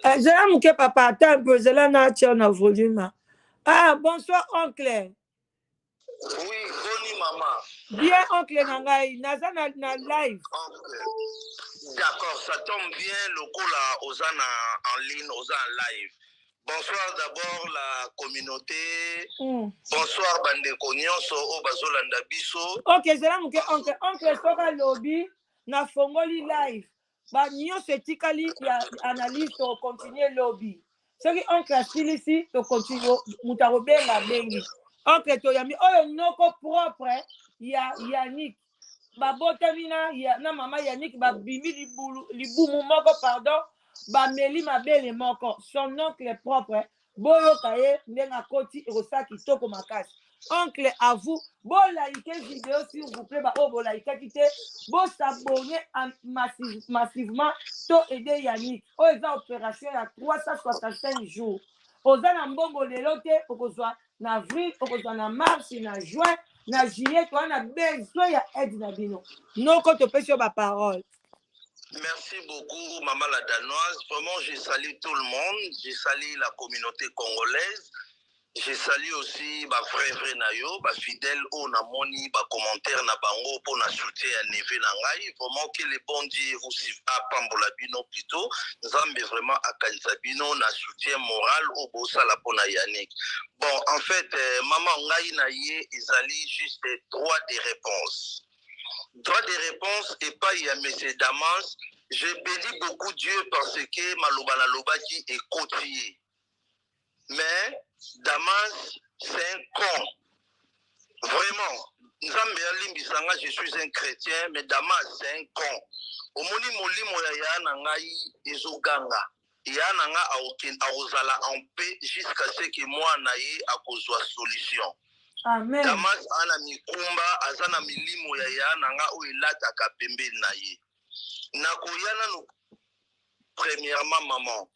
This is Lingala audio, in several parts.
J'ai mon papa, attends un peu, j'ai la nature dans le volume. Ah, bonsoir, oncle. Oui, boni maman. Bien, oncle Nangai, naza na live. D'accord, ça tombe bien, le coup là, Ozana en ligne, Ozana en live. Bonsoir d'abord la communauté. Bonsoir Bandeko Nyonso, Obazolanda Biso. Ok, c'est là mon oncle. Oncle Soka Lobby, na Fongoli live. Ba Nyonso etikali ya analyse to continuer lobby. Ce qui oncle a ici, to continue, mutarobenga bengi. Oncle to yami, oyo noko propre, ya Yannick. Ba botamina, ya na mama Yannick, ba bimi libumu moko, pardon. Ba meli mabele moko. Son oncle est propre. Boyo kaye, ndenga koti, rosaki toko makasi. Oncle, à vous, bon likez vidéo s'il vous plaît, bon likez quitter, bon s'abonner massivement, to aider Yannick. Oh, ils ont opération à 365 jours. Aux en bongo de l'autre, au soit en avril, au soit en mars, en juin, en juillet, on a besoin d'aide na bino. Non, quand tu peux sur ma parole. Merci beaucoup, Maman la Danoise. Vraiment, je salue tout le monde. Je salue la communauté congolaise. Je salue aussi ma vrai nayo, ma fidèle au namoni, ma commentaire na bango pour na soutien à neve na ngai. Vraiment que le bon Dieu vous suive à Pambola Bino plutôt. Zambe vraiment à Kansabino na soutien moral au bossa la pona Yannick. Bon, en fait, maman ngai na ye, ils juste droit de réponse. Droit de réponse et pas y a M. Damas. Je bénis beaucoup Dieu parce que Maloba Lobaki est côtier. Mais Damas, c'est un con. Vraiment. Je suis un chrétien, mais Damas, c'est un con. Au moni molimo ya yana ngai ezoganga. Yana nga aozala en paix jusqu'à ce que moi naye akozwa solution. Amen. Damas ana mikumba azana milimo ya yana nga oilata kapembe na ye. Nakoyana no premièrement maman.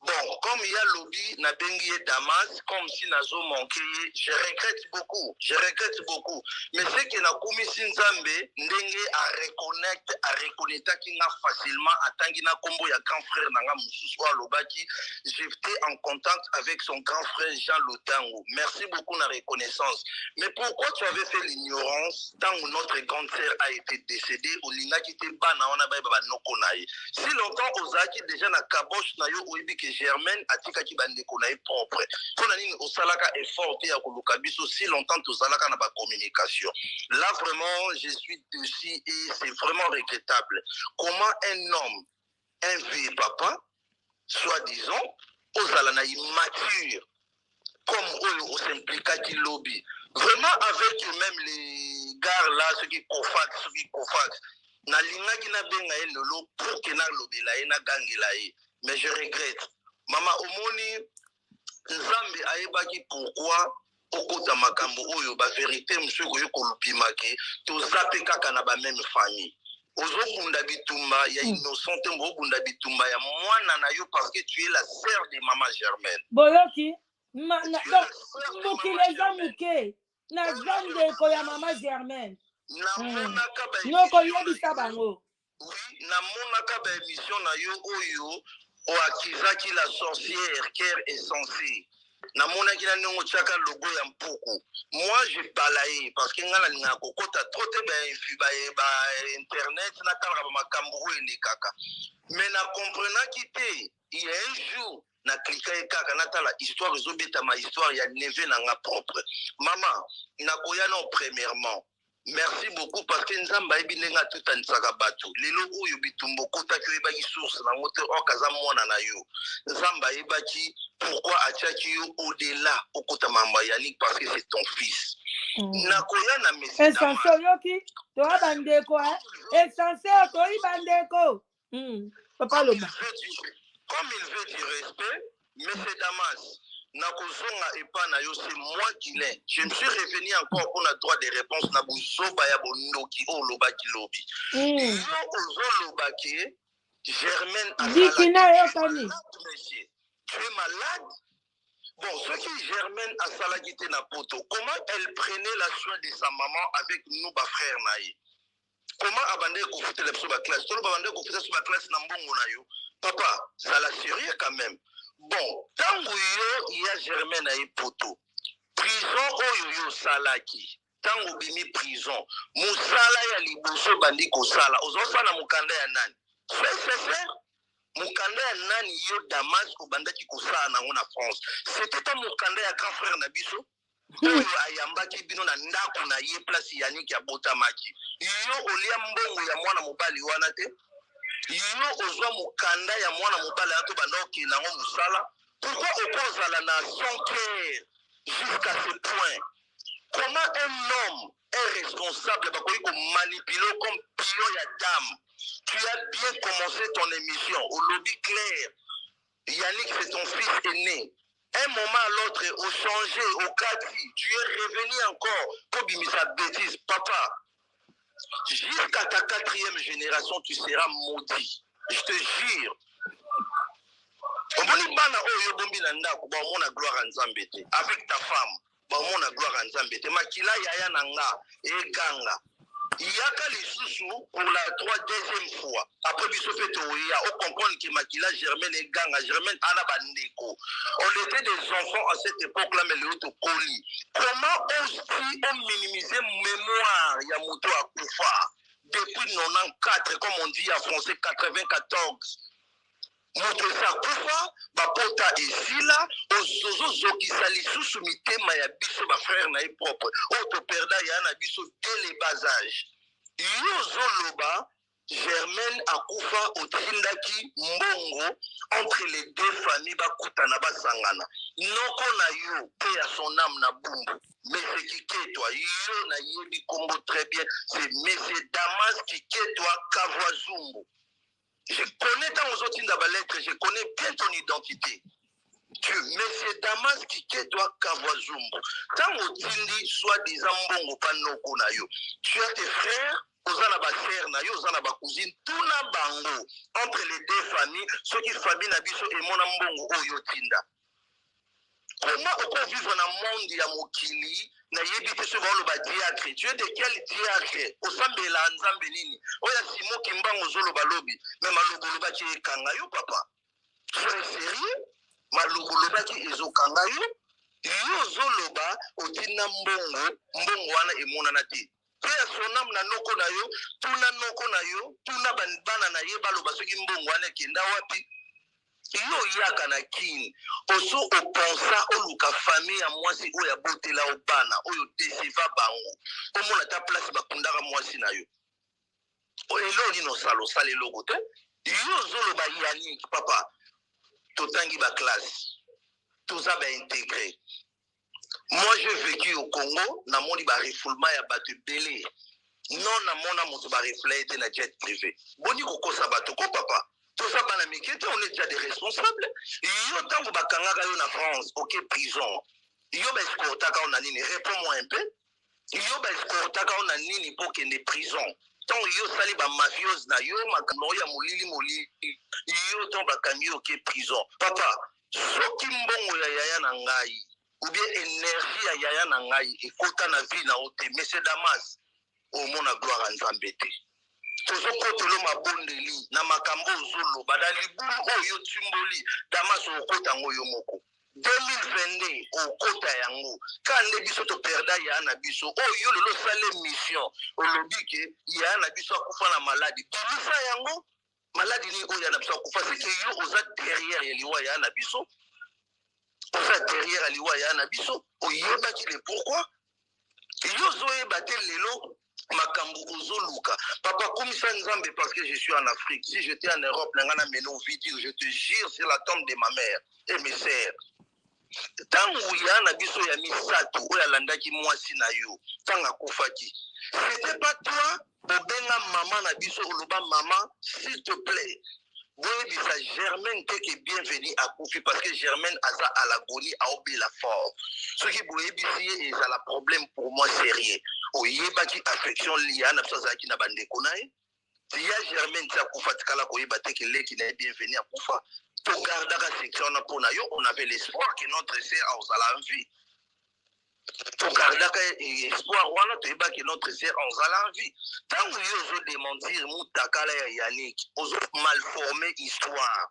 Bon, comme il y a lobby, na bengi Damas, comme si nazo manqué, je regrette beaucoup. Mais ce que na koumi Sinzambe, ndenge à reconnaître qui n'a facilement attendu na combo ya grand frère nanga Moussousoua Lobaki, j'étais en contact avec son grand frère Jean Lotango. Merci beaucoup na reconnaissance. Mais pourquoi tu avais fait l'ignorance tant que notre grande sœur a été décédée au lina qui te bana wana ba noko naye. Si longtemps Ozaki déjà na kabosh na yo oibi que Germaine atika ki bandeko na propre. Pona nini osalaka effort ya koluka biso si longtemps tozalaka na ba communication. Là vraiment je suis dessus et c'est vraiment regrettable. Comment un homme, un vieux papa, soi-disant, ozala na immature comme on s'implique qui lobby. Vraiment avec même les gars là ceux qui cofax na linga ki na benga lolo pour que na lobby la na gangela ye. Mais je regrette. Maman omoni Nzambe ayebaki pourquoi okota makambo oyo ba vérité monsieur koyo kolupimaki to zape kaka na ba même famille. Ozobunda bitumba ya innocente mbobunda bitumba ya mwana na yo parce que tu es la sœur de maman Germaine. Boyoki donc mukileza muke na zande ko ya maman Germaine. Na monaka ba noko yebisa bango. Oui, na monaka ba émission na yo oyo o akizaki la sorcière Cœur Insensé. Na monaki na ndongo chaka logo ya mpuku. Moi je balaye parce que ngala ninga kokota trop te ba internet na kala ba makambo ene kaka. Mais na comprenant qu'il y a un jour na cliquer kaka na tala histoire zobeta ma histoire ya neve na nga propre. Maman, na koyana premièrement. Merci beaucoup parce que Nzamba ebinenga tout ansaka bato. Lelo oyo bitumbo kota ki ebaki source na ngote okaza mwana na yo. Nzamba ebaki pourquoi atiaki yo au-delà okota mamba Yannick parce que c'est ton fils. Na koyana message. Essentiel yoki to abandeko essentiel to ibandeko. Papa Loba. Comme il veut du respect, mais c'est Damas. C'est moi qui l'ai. Je me suis revenu encore pour le droit de réponse. Germaine tu es malade? Bon, ce qui Germaine a salagité na poto, comment elle prenait la soin de sa maman avec nous, ma frère Naï? Comment abandonner qu'on fout la classe? Tout le monde abandonner qu'on fout la classe na mbongo na yo. Papa, ça l'a sérieux quand même. Bon, tant que il y a Germaine à Epoto, prison oyo salaki. Tant que bimi prison, musala ya liboso bandi kosala. Ozosala mukanda ya nani? C'est mukanda ya nani yo Damas obandaki kosala nango na France. C'était pas mukanda ya grand frère na biso. Oyo ayambaki bino na ndako na ye place Yannick ya botamaki. Yo olia mbongo ya mwana mobali wana te. Yo ozwa mukanda ya mwana mobali ato bandoki nango musala. Pourquoi opposala na son cœur jusqu'à ce point? Comment un homme est responsable de manipuler comme pion ya dame? Tu as bien commencé ton émission au lobby clair. Yannick, c'est ton fils aîné. Un moment à l'autre, au changé, au kati, tu es revenu encore pour bimer sa bêtise. Papa, jusqu'à ta 4e génération, tu seras maudit. Je te jure. Avec ta femme, gloire en Zambété. Makila yaya nanga et ganga. Yaka lisusu pour la 3e fois. Après bisofeto ya on comprend que Makila Germaine et ganga Germaine ana bandeko. On était des enfants à cette époque-là mais le autre coli. Comment on minimiser mémoire ya moto akufa depuis 94 comme on dit en français 94. Moto sakufa bapota esila ozozokisa lisusu mitema ya biso bafrère na ye propre oyo toperda ya na biso dès le bas âge. Yo zoloba Germaine akufa otindaki mbongo entre les deux familles bakutana basangana noko na yo pe ya son âme na bumbu mais c'est Kiketwa yo na yebi kombo très bien c'est monsieur Damas Kiketwa Kavwazumbu. Je connais dans aux autres lettres, je connais bien ton identité. Tu, monsieur Damas Kiketwa Kavwazumbu. Tant au tindi, soi-disant mbongo panoko na yo. Tu as tes frères, ozana ba sœur na yo, ozana ba cousine, tout na bango. Entre les deux familles, ceux qui famille na biso et mon mbongo oyo tinda. Comment on peut vivre dans le monde ya mokili? Na yebite so ba ba diacre. Tu es de quel diacre? Osambela nzambe nini? Oya simo kimbango zolo balobi. Mais malobo loba ki kanga yo papa. C'est sérieux? Malobo loba ki ezo kanga yo? Yo zolo ba otina mbongo wana emona na ti. Pe sonam na noko na yo, tuna noko na yo, tuna bana na ye baloba soki mbongo wana kenda wapi? Yo yaka na kini oso opensa oluka famille ya mwasi oyo abotela obana oyo desiva bango omona ta place bakundaka mwasi na yo elo nino salo sale logo te yo zoloba Yannick papa totangi ba classe toza ba intégré. Moi j'ai vécu au Congo na moni ba refoulement ya bato belé non na mona moto ba reflète na jet privé boni kokosa bato ko papa. Tout ça, on est déjà des responsables. Yo tango bakangaka yo na France, ok prison. Yo ba escortaka on a nini, réponds-moi un peu. Yo ba escortaka on a nini pour qu'il y prison. Tant yo sali ba mafiose na yo makano ya molili. Yo tango bakangi ok prison. Papa, soki mbongo ya yaya na ngai ou bien énergie ya yaya na ngai ekota na vie na ote, monsieur Damas, au mona gloire en Zambété. Tozokotelo mabondeli na makambo zolo badali bulu oyo timboli Damas okota ngoyo moko 2022 okota yango kande biso to perda ya na biso oyo lolo sale mission olobike ya na biso akufa na maladie dimisa yango maladie ni oyo na biso akufa c'est que yo oza derrière ya liwa ya na biso oza derrière ya liwa ya na biso oyeba ki le pourquoi yo zoe batel lelo makambo ozoluka papa komisa nzambe parce que je suis en Afrique si j'étais en Europe nangana meno vidéo je te jure sur la tombe de ma mère et mes sœurs tangu ya na biso ya misato oya landaki mwasi na yo tanga kufaki c'était pas toi bobenga maman na biso oloba maman s'il te plaît oui ça Germaine que bienvenue à Koufi parce que Germaine aza à l'agonie a obé la fort ce qui boye bisi et ça la problème pour moi sérieux oyeba ki affection liya na biso zaki na bandeko nae tia Germaine tia Koufa tikala koyeba te que leki na bienvenue à Koufa to garda ka section na pona yo on avait l'espoir que notre sœur a la vie tokardaka espoir wana toyebaki notre sœur ozala en vie ntango yo ozodementir mutakala ya Yannick ozomalforme histoire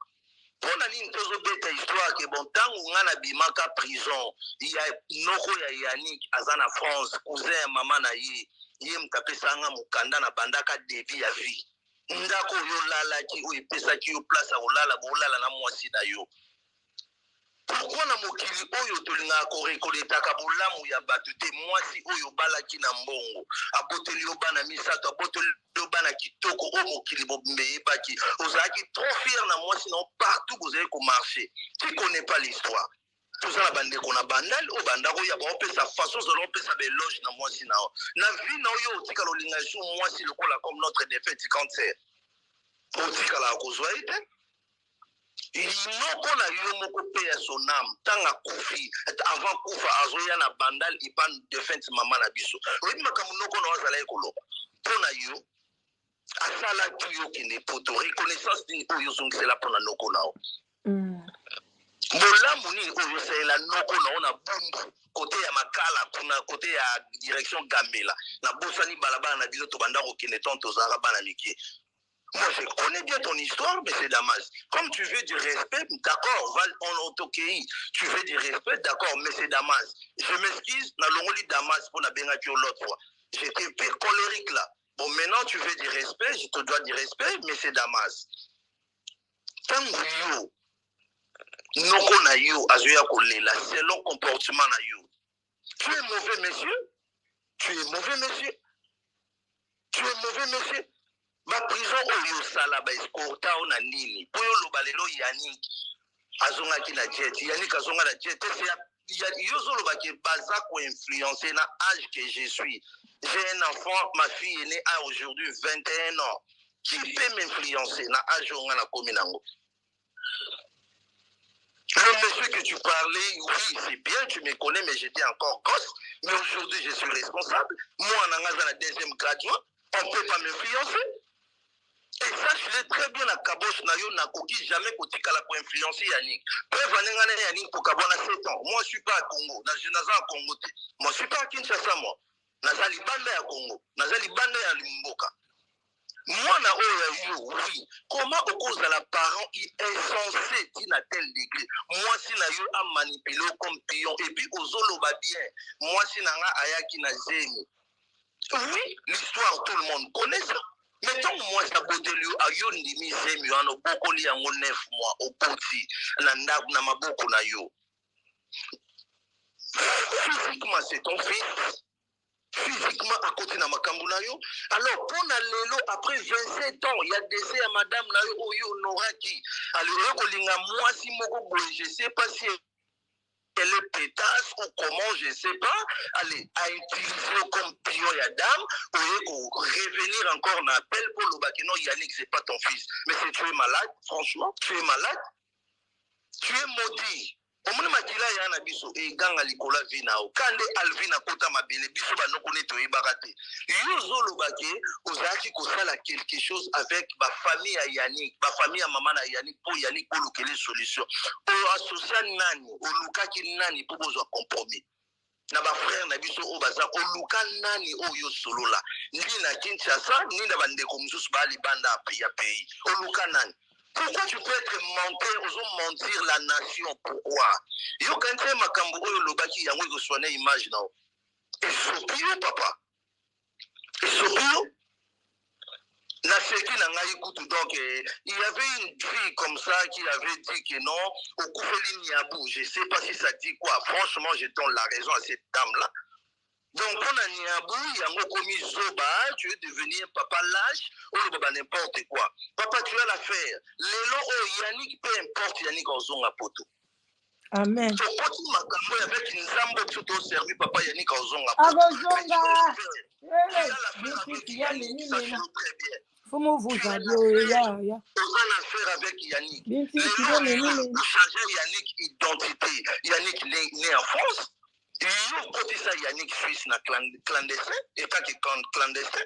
mpona nini tozobeta histoire ke bon ntango nga nabimaka prison ya noko ya Yannick aza na France cousin ya mama na ye moto apesanga mokanda na bandaka devi ya vie ndako oyo olalaki oyo epesaki yo place ya kolala bolala na mwasi na yo pourquoi na mokili oyo tolingaka korekoletaka bolamu ya bato te mwasi oyo obalaki na mbongo aboteli yo bana misato aboteli yo bana kitoko oyo mokili beyebaki ozalaki trop fier na mwasi na yo partout bozali komarche tu connais pas l'histoire toza na bandeko na bandali oyo bandako oyo baopesa façon ozala opesa beloge na mwasi na yo na vie na oyo otikala olinga esu mwasi lokola comme notre défaite cancer otikalaka kozwa ye te inoko na yo moko mpe ya son âme ntango akufi avant kufa azoya na bandal ipan defense mama na biso oyebi makambo noko na azala ekoloba mpo na yo asalaki yo kende poto reconnaissance nini oyo ozongisela mpo na noko na yo bolamu nini oyo osalela noko na yo na bumbu kote ya makala kuna kote ya direction gambela na bosani balabala na biso tobanda kokende ton tozalaka bana mike. Moi, je connais bien ton histoire, mais c'est Damas. Comme tu veux du respect, d'accord, on t'occueille. Tu veux du respect, d'accord, mais c'est Damas. Je m'excuse, dans le Damas pour la Bengatio l'autre fois. J'étais peu colérique là. Bon, maintenant, tu veux du respect, je te dois du respect, mais c'est Damas. Tango yo, noko na yo, azoya kolela, c'est le comportement na yo. Tu es mauvais, monsieur? Tu es mauvais, monsieur? Tu es mauvais, monsieur? Ma prison oyo sala ba escorta ona nini poyo lobalelo Yannick azonga ki na jet Yannick azonga na jet c'est yo zo loba ke baza ko influencer na âge que je suis. J'ai un enfant, ma fille est née à aujourd'hui 21 ans. Qui peut m'influencer na âge onga na kominango? Le monsieur que tu parlais, oui, c'est bien, tu me connais, mais j'étais encore gosse. Mais aujourd'hui, je suis responsable. Moi, en a la deuxième graduate, on ne peut pas m'influencer. Et sache-le très bien à Kabosh Nayo Nakoki, jamais Kotikala pour influencer Yannick. Preuve à Yannick pour Kabona 7 ans. Moi, je ne suis pas à Congo. Je ne suis pas à Congo. Moi, je ne suis pas à Kinshasa, moi. Nazali Banda à Congo. Nazali Banda à Limboka. Moi, na oyo, oui. Comment au cause de la parent est insensé à tel degré? Moi, si na yo a manipulé comme pion. Et puis, aux olo va bien. Moi, si na nga ayaki na zemi. Oui, l'histoire, tout le monde connaît ça. Mais tant moi, ça beauté lui, a yon di mi zemi, an o boko li an 9 mois, au poti, na maboko na yo. Physiquement, c'est ton fils. Physiquement, à côté de makambu na yo. Alors, pour na lelo, après 27 ans, il y a décès à madame na yo, oyo Noraki. Alors, kolinga moi, si moko boy, je sais pas si elle est pétasse ou comment, je ne sais pas, allez, à utiliser comme pion ya dame, ou revenir encore en appel pour le bakino Yannick, c'est pas ton fils. Mais si tu es malade, franchement, tu es malade, tu es maudit. Omuni makila ya na biso e ganga likola vina o kande alvina kota mabele biso banoko ne to ibakate yo zolo bake ozaki ko sala quelque chose avec ba famille ya Yannick ba famille ya mama na Yannick pour Yannick pour lokele solution o associer nani o lukaki nani pour bozwa compromis na ba frère na biso o baza o luka nani o yo solo la ndi na Kinshasa ni na bandeko mususu ba libanda ya pays o luka nani. Pourquoi tu peux être menteur, aux mentir la nation? Pourquoi? Yo quand tu makambo oyo lobaki yango ekoswana image na. Et sopio papa. Et sopio. Na seki na ngai kutu donc il y avait une fille comme ça qui avait dit que non au Koufeli Niabou, je sais pas si ça dit quoi. Franchement, je donne la raison à cette dame là. Donc, on a Niabou, yango komi zoba, tu es devenu un papa lâche, ou le n'importe quoi. Papa, tu as l'affaire. Les lots, oh, Yannick, peu importe, Yannick, en zone à poto. Amen. Tu as avec une zambo qui t'a servi, papa Yannick, en zone à poto. Tu as l'affaire avec Yannick, ça joue très bien. Faut me vous dire, ya. On a l'affaire avec Yannick. Les lots, pour changer Yannick identité. Yannick né en France. Et côté ça, Yannick Suisse na clandestin, et pas que clandestin.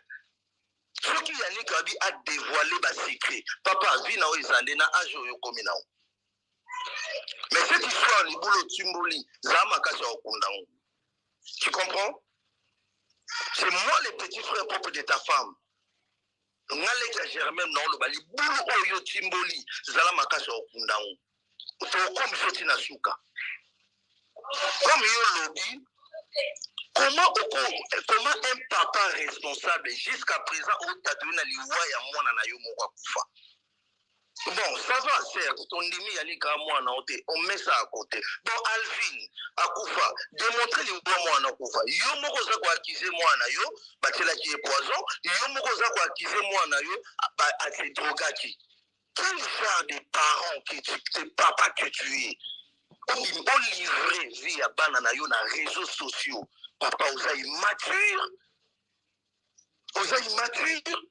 Ce qui Yannick a dévoilé ba secret. Papa, vi na oizande na ajo yo komina. Mais cette histoire, les boulot timboli, zama kasa okunda. Tu comprends? C'est moi le petit frère propre de ta femme. Ngaleka Germaine non le bali bulu oyo timboli zala makasa okundango. To comme soti na suka. Comme yo lobi, comment un papa responsable jusqu'à présent au tatouina liwa ya mwana na yo moko akufa. Bon, ça va, certes, ton demi yalika mwana ote, on met ça à côté. Bon, Alvin, akufa, démontrer les bois mwana akufa. Yo moko za kwa accuser mwana yo, batela qui est poison, yo moko za kwa accuser mwana yo, a se drogaki. Quel genre de parents de papa que tu es? On livre via banana yo na réseaux sociaux. Papa, vous êtes immature. Vous êtes immature.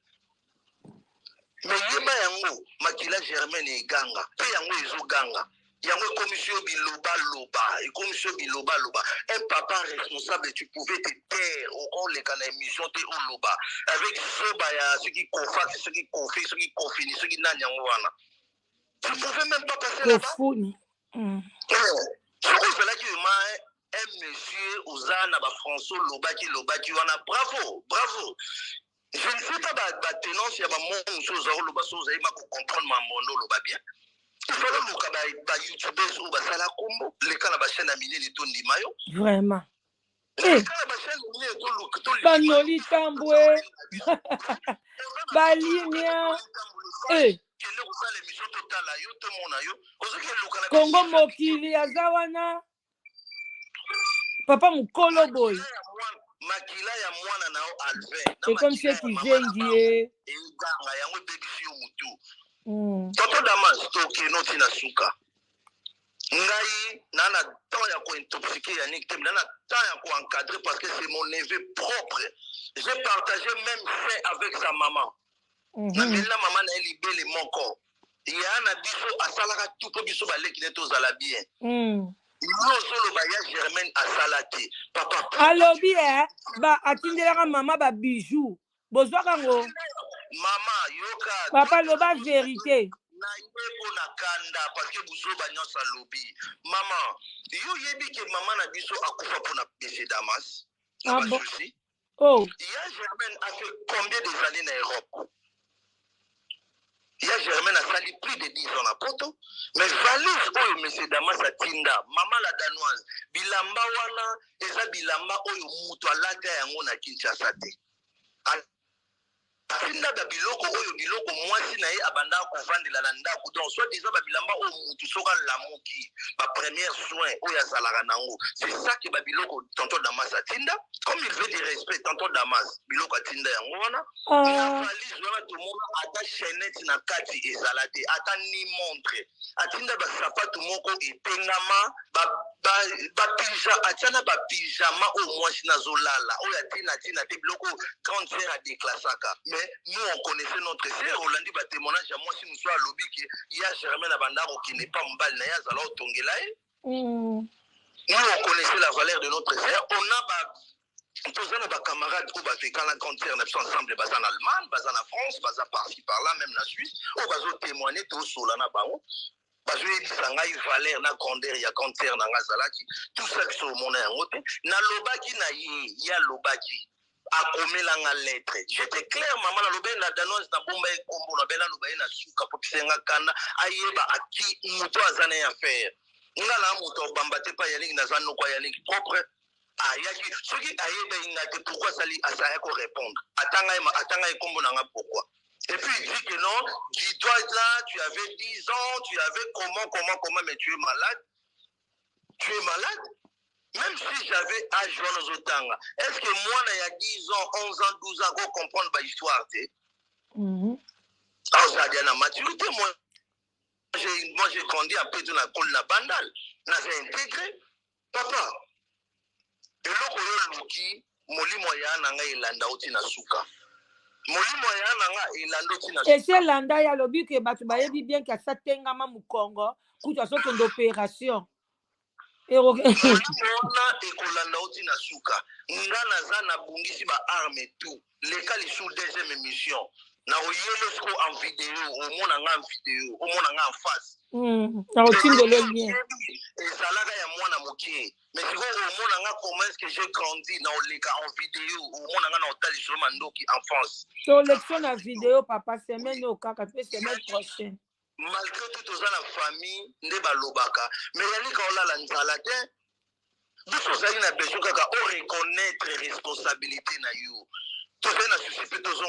Mais yeba yango makila Germaine et ganga pe yango ezo ganga yango commission biloba loba et commission biloba loba un papa responsable tu pouvais te taire au les kana émission te au loba avec soba ya ceux qui confacent ceux qui confient ceux qui confient ceux qui nanya wana tu pouvais même pas passer là-bas c'est là que un monsieur Ozana ba François lobaki wana bravo je ne sais pas tenance il y a mon chose à l'obasoza il m'a comprendre ma mono loba bien il faut le look ba youtubers ou ba sala combo les cas la chaîne amine les tondi mayo vraiment les cas la chaîne amine to look to banoli tambwe balinia kele ko sala émission totale yo to mona yo ozoki look na Congo mokili azawana papa mukolo boy makila ya mwana nao Alvin c'est comme si tu jengie nganga yango bebisi yo mutu toto Damas to keno tina suka ngai nana temps ya ko intoxiquer ya Nick Tem nana temps ya ko encadrer parce que c'est mon neveu propre j'ai partagé même fait avec sa maman na mela maman na libele moko ya na biso asalaka tout po biso baleki ne tozala bien Germaine a salaté. Papa. Alobi ba atindelaka mama ba bijou. Bozwa kango. Mama yoka. Papa loba vérité. Na yebo na kanda parce que buzo ba nyonsa lobi. Maman, yo yebi ke mama na biso akufa pona PC Damas. Ah bon. Oh. Germaine a fait combien des années en Europe? Germaine a sali plus de 10 ans à Poto, mais valise oyo monsieur Damas a tinda, maman la danoise, bilamba wana, eza bilamba oyo mutu alata yango na Kinshasa te. Tinda ba biloko oyo biloko mwasi na ye abanda kovandela na ndako donc soit disant ba bilamba oyo mutu soka lamuki ba premier soin oyo azalaka nango c'est ça que ba biloko tonton Damas a tinda comme il veut du respect tonton Damas biloko a tinda yango wana na valise wana tout monde ata chaînette na kati ezala te ata ni montre atinda ba sapato moko etengama ba pijama atana ba pijama au mwasi nazolala oyo atina te biloko quand sert à déclassaka mais nous on connaissait notre sœur Olandi ba témoignage à moi si nous soit lobby que ya Germaine Bandaro qui n'est pas mbal na ya zala otongela nous on connaissait la valeur de notre sœur on a tous nos camarades qui ont fait quand la concert ensemble basés en Allemagne basés en France basés par-ci par-là même en Suisse on va témoigner tout sur la nabao parce que sangai valeur na grandeur ya concert na ngazalaki tout ça qui sont mon ngote na lobaki na ya lobaki akomela nga lettre j'étais clair maman na lobe na danoise na bomba e kombo na bela loba na suka popisenga kana ayeba aki muto azana ya faire ngala muto bambate pa yalingi na zano kwa yalingi propre ayaki soki ayeba ingate pourquoi sali asaya ko répondre atanga e kombo na nga pourquoi et puis il dit que non dis-toi là tu avais 10 ans tu avais comment mais tu es malade même si j'avais âge dans Zotanga, est-ce que moi, il y a 10 ans, 11 ans, 12 ans, je comprends l'histoire? Alors, ça a dit la maturité. Moi, j'ai grandi après de la colle la bandale. J'ai intégré. Papa, et là, Luki, Moli Moya, Nanga, Ilanda, Otina Suka. Moli Moya, Nanga, Ilanda, Otina Suka. Et c'est Landa, il y a le but que Batubaye dit bien qu'il y a ça, Tengama Mukongo, pour toute façon, d'opération. Mwana ekolanda oti na suka nga naza na bungisi ba arme tout lekali sous deuxième émission na oyelo siko en vidéo omona nga en vidéo omona nga en face na otindo le lien ezalaka ya mwana moké. Mais si vous comment est-ce que j'ai grandi dans les cas en vidéo, au monde a dans sur Mandoki en France. Sélection la vidéo, papa, semaine au cas, semaine prochaine. Malgré tout aux la famille, ne balobaka. Mais il y a quand la nzalate, vous avez besoin de reconnaître les responsabilités na you. Tout ça suscité tous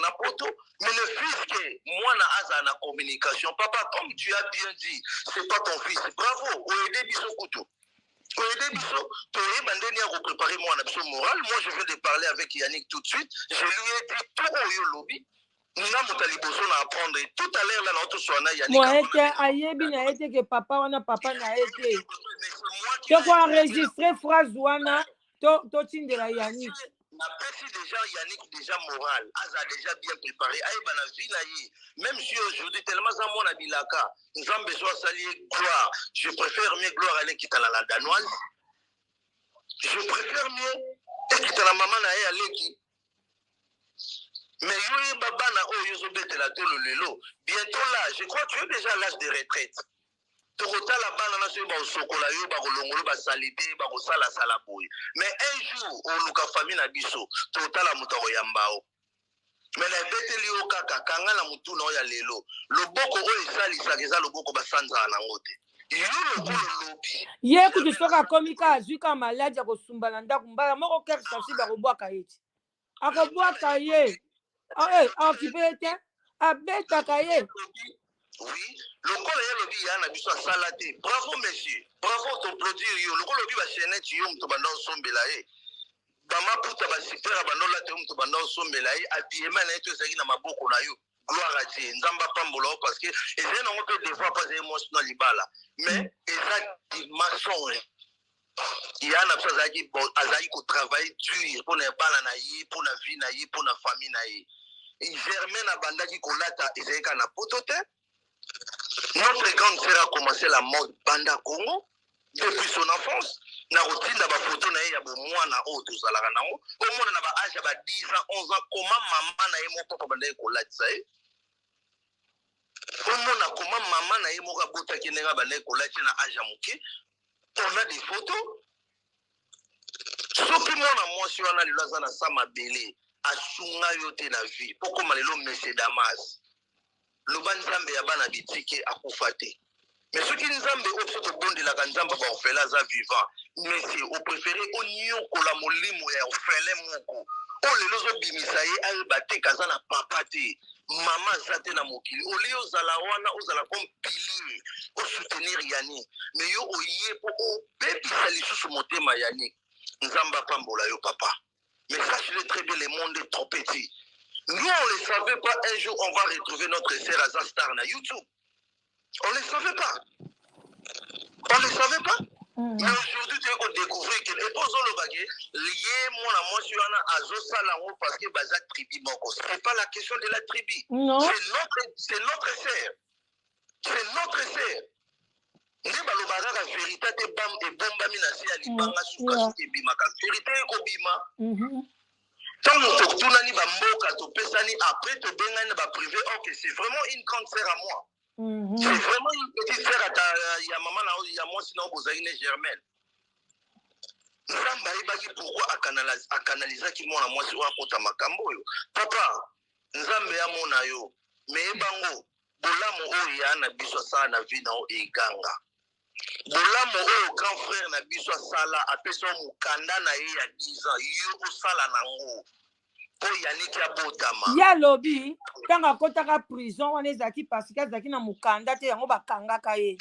na poto, mais le fils que moi na asa na communication, papa, comme tu as bien dit, c'est pas ton fils. Bravo, ou aider biso kutu. Ou aider biso, tu es bandé à préparer mon absence morale. Moi, je viens de parler avec Yannick tout de suite. Je lui ai dit tout au lobby. Nous avons apprendre tout à l'heure là notre soina Yannick. Moi, ayebi na été que papa papa na été. Tu peux enregistrer phrase wana, to tinde la Yannick. Après déjà Yannick déjà moral, a déjà bien préparé. Aïe vie même si aujourd'hui tellement ça mon abilaka, nous avons besoin de saluer gloire. Je préfère mieux gloire à l'équipe à la danoise. Je préfère mieux équipe à la maman à l'équipe. Mais yo baba na o yo zobete la tolo lelo. Bientôt là, je crois que tu es déjà à l'âge de retraite. Torota la bana na so ba sokola yo ba kolongolo ba salite ba ko sala sala boy. Mais un jour o luka famille na biso, torota la mutaro yambao. Mais la bete li o kaka kanga la mutu na ya lelo. Loboko o esali sakeza loboko ba sanza na ngote. Ye kutu soka komika azuka maladi ya kosumbana ndako mbala moko kere sasi ba kobwaka eti. Akobwaka ye. Occupé abetaka ye. Oui, le col est lobby yana biso salate. Bravo monsieur. Bravo ton produit yo. Le col lobby ba chaîne tu yo mto banda sombela e. Bama puta ba super abandola te mto banda sombela e habillement na eto ezaki na maboko na yo. Gloire à Dieu. Nzamba pambola parce que et c'est non peut des fois pas émotionnel libala. Mais eza di maçon. Il y a un absence qui azaki ko travailler dur pour na bala na ye, pour na vie na ye, pour na famille na ye. Germain na bandaki kolata ezeka na potote. Notre grande sœur a commencé la mode banda Congo depuis son enfance. Na routine na ba photo na ye ya bo mwana o to zalaka nango. Au monde na ba âge ba 10 ans, 11 ans comment maman na ye mo papa banda kolata ye. Au monde na comment maman na ye mo ka bota kinenga banda kolata na âge moké. On a des photos. Soki mwana mwasi wana lilaza na sama belé. Asunga yote na vie poko malelo monsieur Damas loba nzambe ya bana bitike akufate mais soki nzambe opso to bondela ka nzamba ba ofela za vivant monsieur au préféré onyo kola molimo ya ofele moko o lelo zo bimisa ye al bateka za na papa te mama zate na mokili o leo zala wana o zala comme pilier o soutenir Yani mais yo oye po o bebi sali susu motema Yani nzamba pambola yo papa. Mais sachez-le très bien, le monde est trop petit. Nous, on ne le savait pas, un jour, on va retrouver notre sœur Azastar sur YouTube. On ne le savait pas. On ne le savait pas. Mais aujourd'hui, tu as découvert que les posons le baguette, lié, moi, sur un azo salango parce que Bazak tribu moko. Ce n'est pas la question de la tribu. Non. C'est notre sœur. C'est notre sœur. Nde balobaka ka vérité te bam e bomba minasi ya libanga suka suka bima ka vérité ko bima tant que tu n'as ni ba mboka to pesani après te benga na ba privé OK c'est vraiment une grande sœur à moi c'est vraiment une petite sœur à ya maman na ya moi sinon bozali ne Germaine nzamba ibaki pourquoi akanaliza ki mwana mwasi wa kota makambo yo papa nzambe ya mona yo me bango bolamu o ya na biso sana vie na o eganga bolamu o grand frère na biso sala apeso mukanda na ye ya 10 ans yo osala nango po Yannick ya botama ya lobi tanga kotaka prison wana ezaki parce que ezaki na mukanda te yango bakangaka ye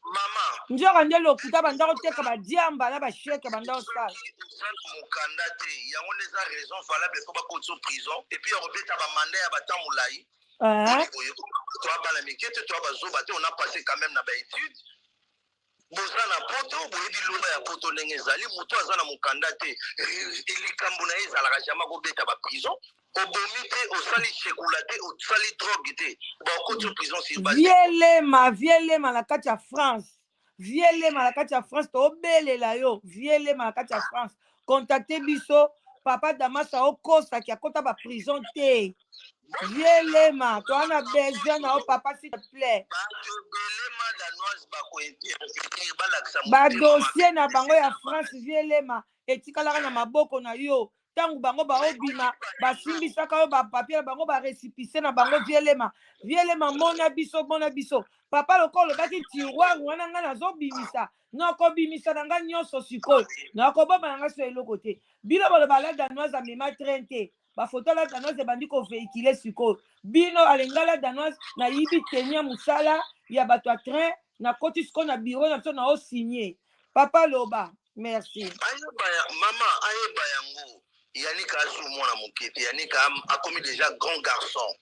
mama njoka nde lokuta banda koteka badiamba na basheke banda osala mukanda te yango neza raison valable po bakotisa prison et puis obeta ba mandat ya batamulai toi bala mikete toi bazoba te on a passé quand même na ba étude bozana poto boyebi loba ya poto ndenge ezali moto aza na mokanda te likambo na ye ezalaka jamai kobeta ba prison obomi te osali chekula te osali drogue te bakoti prison sur base vielema na kati ya France vielema na kati ya France tobelela yo vielema na kati ya France contacte biso papa Damas okosaki akota ba prison te Vielema, toi on a besoin na papa s'il te plaît. Ba dossier na bango ya France vielema etikalaka na maboko na yo. Tangu bango ba obima basimbisaka yo ba papier bango ba récipicé na bango vielema. Vielema mona biso. Papa lokolo baki tiroir wana nga nazobimisa. Noko bimisa na nga nyonso sikoyo. Noko boba na nga so eloko te. Bilo bolo bala danoise amema 30. Ba photo la danoise bandi ko véhiculer sikoyo. Bino alengala danoise na yibi tenia musala ya bato a train na koti siko na bureau na biso na o signé. Papa loba, merci. Maman ayeba yango. Yannick a sous moi mon kété. Yannick a commis déjà grand garçon.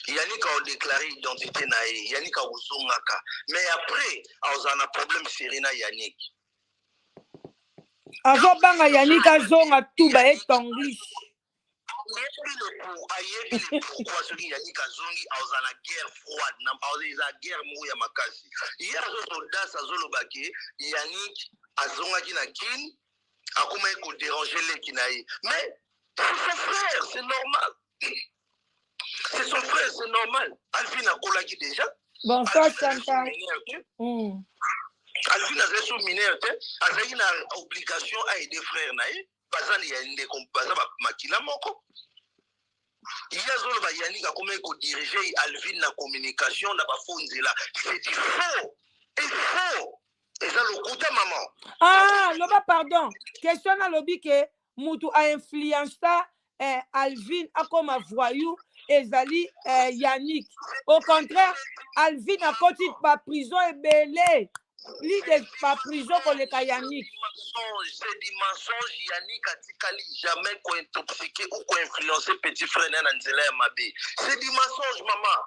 Yannick a déclaré identité nae. Yannick a uzongaka. Mais après, on a un problème Serena Yannick. Azo banga Yannick a zonga tout ba et tonglish. Pourquoi ce qui Yannick a zongi a la guerre froide, n'a pas la guerre mouya makasi. Hier soldat sa zolobake Yannick a zonga qui na kin a comment il déranger les kinaï. Mais c'est son frère, c'est normal. C'est son frère, c'est normal. Alvin a collagi déjà. Bonsoir Chantal. Alvin a sous mineur, a une obligation à aider frère naï. Bazan ya inde kombaza makila moko. Iya zolo ba Yannick a comment il diriger Alvin na communication na ba fonzela. C'est du faux. Et faux. Et ça le coup de maman. Ah, loba pardon. Question na lobi que mutu a influencé Alvin a comme voyou ezali Yannick. Au contraire, Alvin a continué pa prison et belé. L'idée pa prison pour le Yannick. C'est des mensonges. Yannick a tikali jamais qu'on intoxiqué ou qu'on influencé petit frère nan nzela ya mabe. C'est des mensonges maman.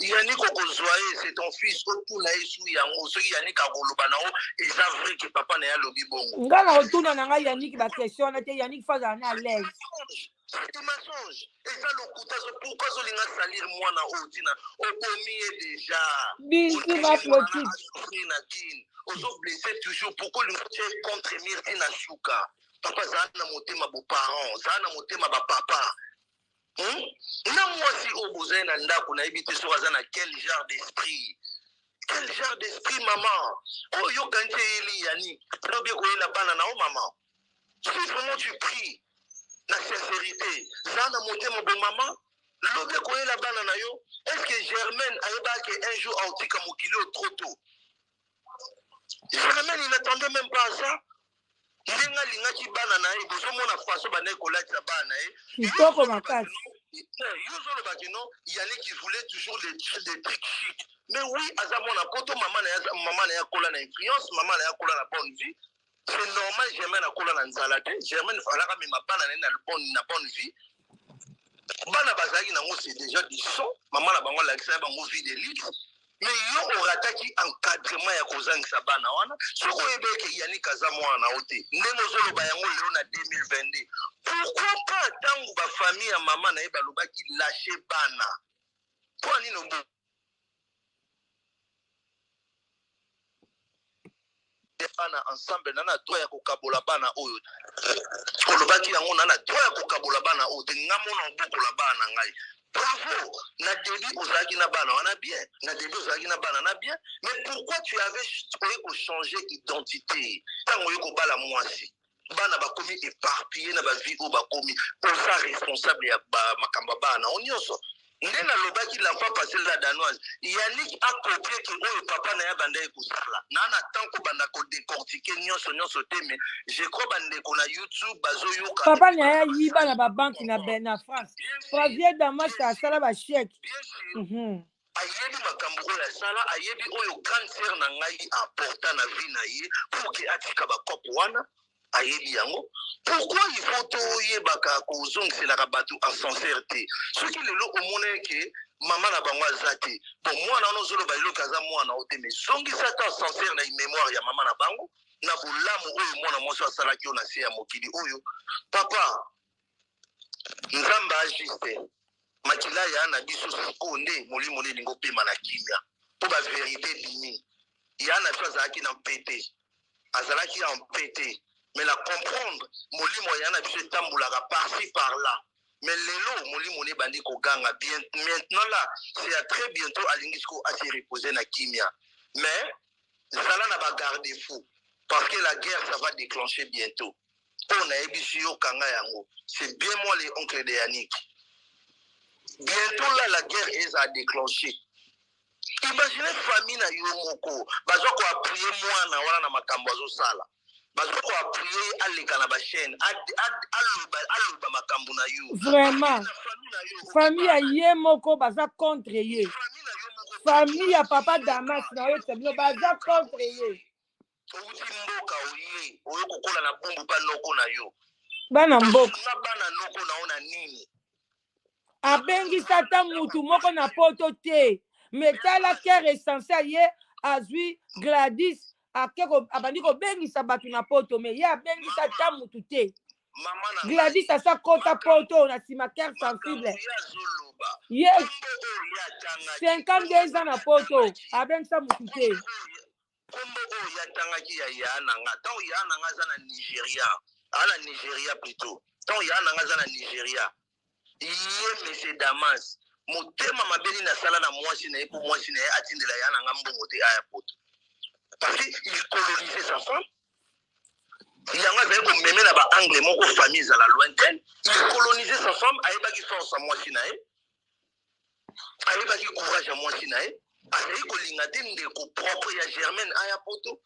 Yannick okozwaye c'est ton fils otuna esu yango soki Yannick akoloba nao eza vrai que papa na ya lobi bongo. Ngana otuna na nga Yannick ba question na te Yannick faza na à l'aise. C'est des mensonges. Et ça le coup pourquoi zolinga salir moi na otina okomi déjà. Bisi ma flotille. Ozo blessé toujours pourquoi le tient contre Mirti na shuka. Papa zana motema bo parents, zana motema ba papa. Na moi si au besoin na ndako na ebité so zana quel genre d'esprit. Quel genre d'esprit maman. Oh yo kanté eli yani. Lobi ko ela bana na o maman. Si vraiment tu pries la sincérité, zana motema bo maman. Lobi ko ela bana na yo. Est-ce que Germaine ayeba que un jour autika mokilo trop tôt? Germaine il n'attendait même pas à ça. Ndenga lingaki bana na ye bozo mona façon bana kolata bana ye. Kitoko makasi. Yozolo bakino Yannick qui voulait toujours des trucs chics. Mais oui, azamona poto maman na ya kola na influence, maman na ya kola na bonne vie. C'est normal Germaine a kola na nzalate. Germaine falaka me mabana na bonne vie. Bana bazaki nango c'est déjà du son. Maman na bango la kisa bango vie d'élite. Mais yo orataki encadrement ya kozangisa bana wana soko ebeke Yannick azamwa na ote ndenge zoloba yango lelo na 2022 pourquoi pas tangu ba famille ya mama na eba lobaki lâcher bana pour nino bo bana ensemble nana droit ya kokabola bana oyo kolobaki yango nana droit ya kokabola bana oyo te ngamona obokola bana ngai. Bravo, na début ozaki na bana wana bien, na début ozaki na bana na bien, mais pourquoi tu avais changé d'identité? Tango yoko bala mwasi, bana bakomi éparpillé na ba vie o bakomi, oza responsable ya ba makamba bana onyoso. Ndena lobaki l'enfant passé la danoise. Yannick a copié que oh papa na ya banda ekusala. Nana tanko banda ko décortiquer nyonso te mais je crois bande ko na YouTube bazo yoka. Papa na ya yiba na ba banque na na France. Provier Damas a sala ba chèque. Ayebi makambo ya sala ayebi oyo grande sœur na ngai apporta na vie na ye pour que atika ba kopo wana. Ayebi yango. Pourquoi il faut toyebaka kozongisela bato en sincérité? Ce qui lelo omone ke mama na bango azate. Bon moi na nozolo ba iloka za mwana ote mais zongisa ta sincère na mémoire ya mama na bango na bolamu oyo mwana moso asalaki ona se ya mokili oyo. Papa nzamba ajiste. Makila ya na biso sikonde molimo ne lingo pema na kimia. Po ba vérité dimi. Ya na chose aki na pété. Azalaki en pété. Mais la comprendre, molimo yana biso tamboulaka par-ci par-là. mais lelo molimo ne bandi koganga bien maintenant là c'est à très bientôt alingisco à se reposer na kimia mais zala na ba garde fou parce que la guerre ça va déclencher bientôt on a ebisio kanga yango c'est bien moi les oncles de Yannick bientôt là la guerre est à déclencher. Imaginez famille na yo moko bazo ko appuyer mwana wana na makambo azo sala bazo ko appuyer aleka na ba chaîne aluba makambo na yo vraiment famille ya ye moko baza contre ye famille ya papa Damas na yo sebino baza contre ye outi mboka oye oyo kokola na bumbu pa noko na yo bana mboka na bana noko na ona nini abengisa ta mutu moko na poto te mais tala kere essentiel ye azwi Gladys abandi kobengisa bato na poto mais ye abengisa ta mutu te Gladys asa kota poto na nsima kere sensible ye 52 ans na poto abengisa mutu te kombo oyo yatangaki ya yananga ntango yananga aza na Nigeria ala Nigeria plutôt ntango yananga aza na Nigeria ye monsieur Damas motema mabeli na sala na mwasi na ye po mwasi na ye atindela yananga mbongo te aya poto parce qu'il colonisait sa femme yango azali komeme na baangle moko famille ezala lointaine il colonisait sa femme ayebaki force ya mwasi na ye ayebaki courage ya mwasi na ye azali kolinga te ndeko propre ya Germaine aya poto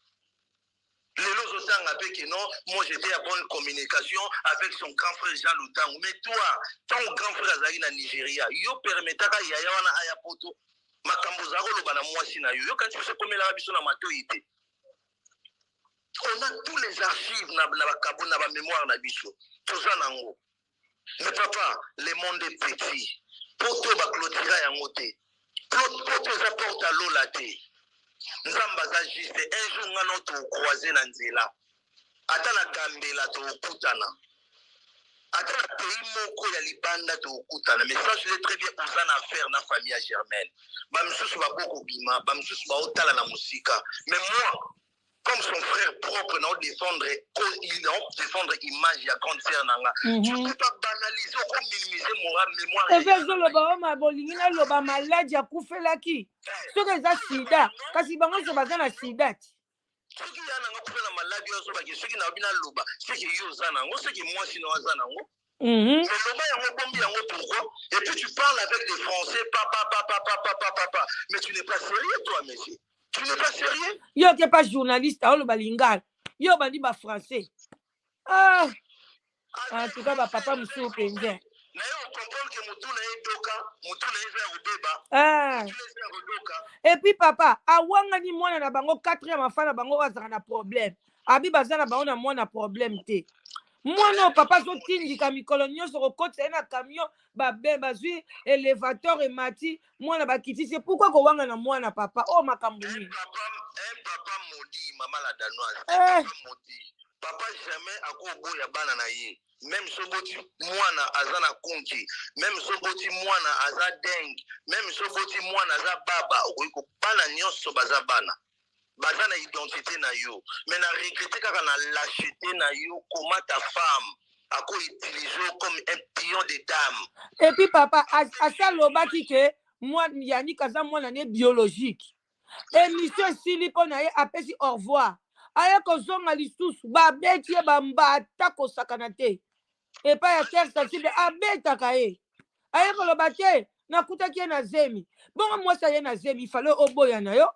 lelo ozotanga mpe ke non moi j'étais à bonne communication avec son grand frère Jean Lutango mais toi ton grand frère azalaki na Nigeria yo permetaka yaya wana aya poto makambo za koloba na mwasi na yo yo kanti biso komelaka biso na matoi te on a tous les archives na bakabo na bamémoire na biso toza nango mais papa le monde est petit poto baklotira yango te poto eza porte à l'eau la te nzamba za juste un jour ngano tokroise na nzela ata na gambela tokutana ata na pays moko ya libanda tokutana mais ça je l'ai très bien oza na affaire na famille ya Germaine bamisusu baboko bima bamisusu baotala na musika mais moi comme son frère propre non défendre image ya grande sœur nanga tu peux pas banaliser ou minimiser moral mémoire efezo loba oma bolingi na loba maladi ya kufelaki soki eza sida kasi bango nyonso baza na sida ti soki ya nanga kufela maladi oyo sobaki soki na bina loba soki yo oza nango soki mwasi na aza nango mais loba yango bombi yango pourquoi et puis tu parles avec des français papa mais tu n'es pas sérieux toi monsieur. Tu n'es pas sérieux? Yo qui pas journaliste, on le balingal. Yo bandi ba français. Ah. En tout cas, papa monsieur penze. Na yo comprendre que mutu na edoka, mutu na eza obeba. Ah. Et puis papa, awanga ni mwana na bango 4e afana bango bazaka na problème. Abi bazana bango na mwana problème te. Mwana papa so tindika mikolo nyonso kokotisa na camion bazwi élévateur et mati mwana bakiti c'est pourquoi ko wanga na mwana papa oh makambo ni papa maudit maman la danoise papa maudit papa jamais akoboya bana na ye même soboti mwana azana konki même soboti mwana aza dengue même soboti mwana aza baba okoiko bana nyonso baza bana baza na identité na yo mais na regretter kaka na lâcheté na yo comment ta femme a utilisé comme un pion de dame. Et puis papa asa lobaki ke moi Yannick aza mwana ne biologique émission sili po na ye apesi au revoir aya kozonga lisusu babeti ye bambata kosakana te epai ya terre sensible abetaka ye aye koloba te nakutaki ye na zemi bongo mwasi aye na zemi ifale oboya na yo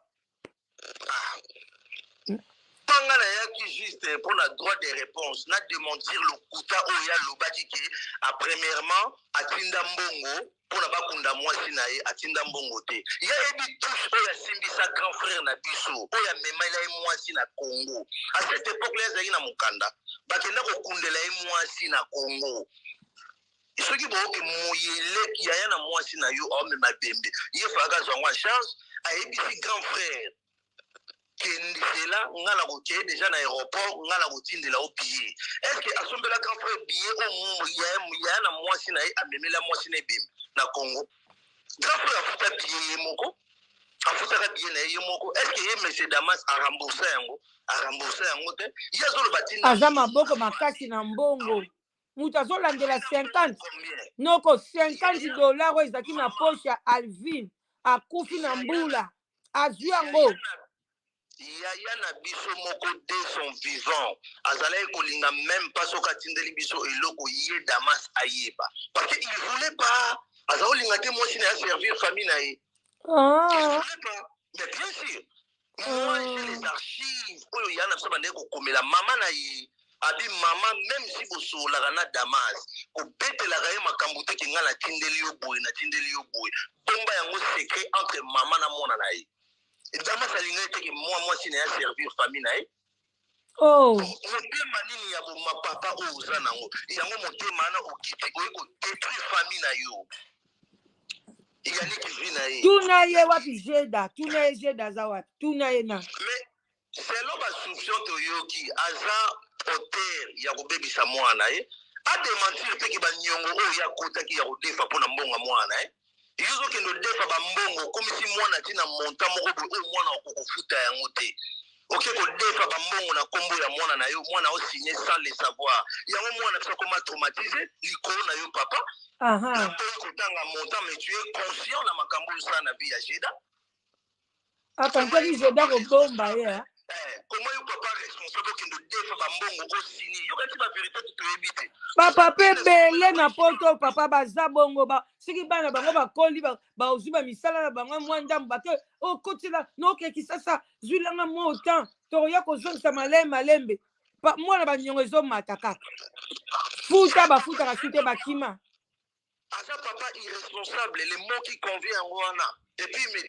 Tanga na yaki juste pour la droit des réponses na démentir le kuta oya lobaki ke a premièrement atinda mbongo pour na bakunda mwasi na ye atinda mbongo te ya ebi touche oya simbi sa grand frère na biso oya memela ye mwasi na Congo à cette époque là ezali na mukanda bakenda kokundela ye mwasi na Congo soki boyoki moyeleki yaya na mwasi na yo aomema bembe ye faka zwango en charge ayebisi grand frère kendisela ngala koke déjà na aéroport ngala kotindela o billet est-ce que asombela grand frère billet o ya na mwasi na ye amemela mwasi na ebembe na Congo grand frère afuta billet ye moko afutaka billet na ye moko est-ce que ye monsieur Damas a remboursé yango te ye azoloba tina aza maboko makasi na mbongo mutu azolandela 50 combien? noko 50 dollars oyo ezalaki na poche ya Alvin akufi na mbula azwi yango yaya na biso moko de son vivant azalaki kolinga même pas soki atindeli biso eloko ye Damas ayeba parce que il voulait pas aza kolinga te mwasi na ya servir famille na ye il voulait pas mais bien sûr moi j'ai les archives oyo ya na biso bandeki kokomela mama na ye abi mama même si bosololaka na Damas kobetelaka ye makambo te ke ngai natindeli yo boye natindeli yo boye bomba yango secret entre mama na mwana na ye Damas alingaki teke mwasi na ya servir famille na ye motema nini ya mapapa oyo oza nango yango motema wana okiti oye kodétruire famille na yo yaniki vi na ye tuna ye wapi jeda tuna ye jeda aza wapi tuna ye na mais selon basouption toyoki aza auteur ya kobebisa mwana ye adementir teke baniongo oyo yakotaki ya kodefa mpona mbongo mwana ye yozokende odefa bambongo komisi mwana ntina monta moko boye oyo mwana okokofuta yango te oke kodefa bambongo na nkombo ya mwana na yo mwana osigné sans le savoir yango mwana biso akoma traumatise likolo na yo papa napoyi kotanga montant mais tu es conscient na makambo oyo osala na vie ya jeda akankaki jeda kobomba ye comment yo papa responsable okende odefa bambongo osini yokati bavérité toyebi te bapapa ebele na poto papa baza bongo soki bana bango bakoli bazwi bamisala na bango mwa ndambo bake okotila nokeki sasa zwilanga mwa otan tokoya kozongisa malembe mwana baniongo ezomata kaka futa bafutaka su te bakima aza papa irresponsable le mot qui convient yango wana et puis me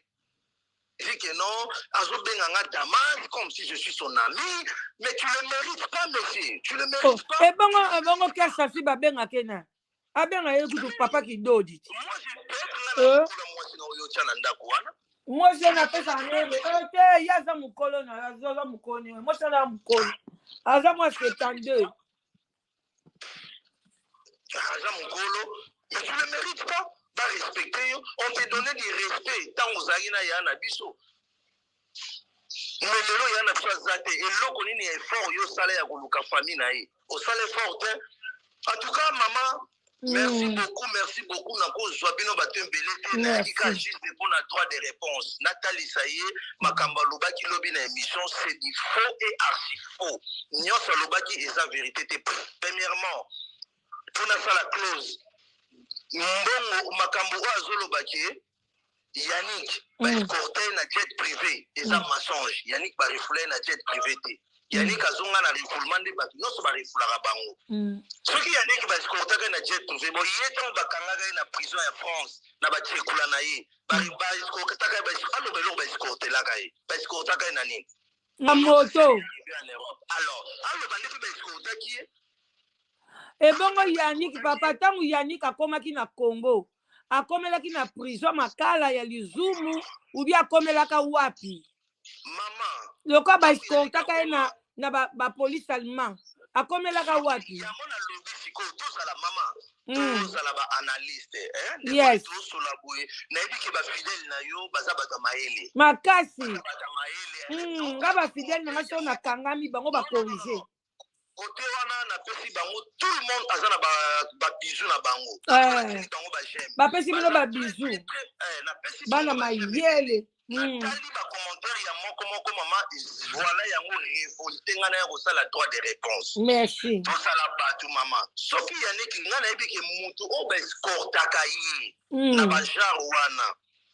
dit que non azobenganga Damas comme si je suis son ami mais tu le mérites pas monsieur tu le mérites pas ebongo kiasasi babengake na abenga ye kutu papa kidodi mwasi napesaka nebe te ye aza mokolo na aza mokoni mwasi aza mokolo aza mwa 72 aza mokolo mais tu le mérites pas va respecter yo on te donné du respect ntango ozalaki na ya na biso mais lelo ya na biso aza te eloko nini effort yo osala ya koluka famille na ye osala effort te en tout cas maman merci beaucoup nakozwa bino bato ebele te nayaki ka juste mpona droit de réponse natalisa ye makambo alobaki lobi na émission c'est du faux et archi faux nyonso alobaki eza vérité te premièrement mpona sala clause mbongo makambo oyo azolobaki Yannick baescorte na jet privé eza mensonge Yannick barefule na jet privé te Yannick azonga na refoulement nde bato nyonso barefulaka bango soki Yannick baescortaka na jet privé bo ye ntango bakangaka ye na prison ya France na batiekula na ye baescortaka aloba eloko baescortelaka ye baescortaka ye na nini na moto alors aloba nde mpe baescortaki ye ebongo Yannick papa ntango Yannick akomaki na Congo akomelaki na prison makala ya lizumu ubi akomelaka wapi mama loko baescortaka ye na bapolice allemand akomelaka wapi yango na lobi sikoyo tozala mama tozala baanalyste yes tosola boye nayebi ke bafidele na yo baza bato mayele makasi nga bafidele nanga so nakangami bango bakorige côté wana napesi bango tout le monde aza na babiju na bango bango bageme bapesi bino babiju bana mayele natali bacommentaire ya moko mama voilà yango révolté nga na ya kosala droit de réponse merci tosala bato mama soki yaniki nga nayebi ke mutu oyo baescortaka ye na bajare wana